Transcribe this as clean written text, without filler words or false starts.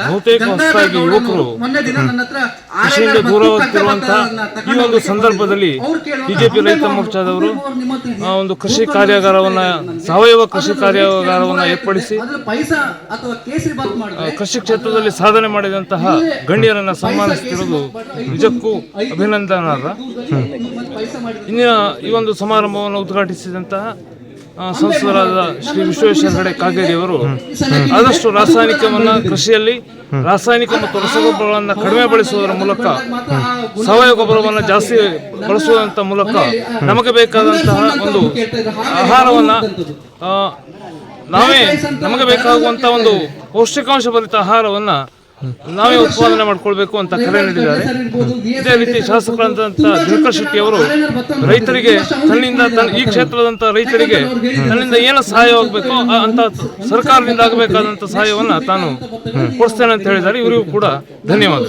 ಬಹುತೇಕ ಹೊಸದಾಗಿ ಯುವಕರು ಕೃಷಿಯಿಂದ ದೂರವಾಗುತ್ತಿರುವಂತಹ ಈ ಒಂದು ಸಂದರ್ಭದಲ್ಲಿ ಬಿಜೆಪಿ ರೈತ ಮೋರ್ಚಾದವರು ಒಂದು ಕೃಷಿ ಕಾರ್ಯಾಗಾರವನ್ನ ಸಾವಯವ ಕೃಷಿ ಕಾರ್ಯಾಗಾರವನ್ನು ಏರ್ಪಡಿಸಿ ಕೃಷಿ ಕ್ಷೇತ್ರದಲ್ಲಿ ಸಾಧನೆ ಮಾಡಿದಂತಹ ಗಣ್ಯರನ್ನು ಸನ್ಮಾನಿಸುತ್ತಿರುವುದು ನಿಜಕ್ಕೂ ಅಭಿನಂದನಾರ್ಹ. ಇನ್ನು ಈ ಒಂದು ಸಮಾರಂಭವನ್ನು ಉದ್ಘಾಟಿಸಿದಂತಹ ಸಂಸದರಾದ ಶ್ರೀ ವಿಶ್ವೇಶ್ವರ ಹೆಗಡೆ ಕಾಗೇರಿಯವರು ಆದಷ್ಟು ರಾಸಾಯನಿಕವನ್ನು ಕೃಷಿಯಲ್ಲಿ ರಾಸಾಯನಿಕ ಮತ್ತು ರಸಗೊಬ್ಬರಗಳನ್ನು ಕಡಿಮೆ ಬಳಸುವುದರ ಮೂಲಕ ಸಾವಯವ ಗೊಬ್ಬರವನ್ನು ಜಾಸ್ತಿ ಬಳಸುವಂಥ ಮೂಲಕ ನಮಗೆ ಬೇಕಾದಂತಹ ಒಂದು ಆಹಾರವನ್ನು ನಮಗೆ ಬೇಕಾಗುವಂಥ ಒಂದು ಪೌಷ್ಟಿಕಾಂಶ ಭರಿತ ಆಹಾರವನ್ನು ನಾವೇ ಉತ್ಪಾದನೆ ಮಾಡಿಕೊಳ್ಬೇಕು ಅಂತ ಕರೆ ನೀಡಿದ್ದಾರೆ. ಇದೇ ರೀತಿ ಶಾಸಕರಾದಂತಹ ದಿನಕರ್ ಶೆಟ್ಟಿ ಅವರು ರೈತರಿಗೆ ಈ ಕ್ಷೇತ್ರದಂತ ರೈತರಿಗೆ ತನ್ನಿಂದ ಏನು ಸಹಾಯವಾಗಬೇಕು ಅಂತ ಸರ್ಕಾರದಿಂದ ಆಗಬೇಕಾದಂತ ಸಹಾಯವನ್ನು ತಾನು ಕೊಡಿಸ್ತೇನೆ ಅಂತ ಹೇಳಿದ್ದಾರೆ. ಇವರಿಗೂ ಕೂಡ ಧನ್ಯವಾದ.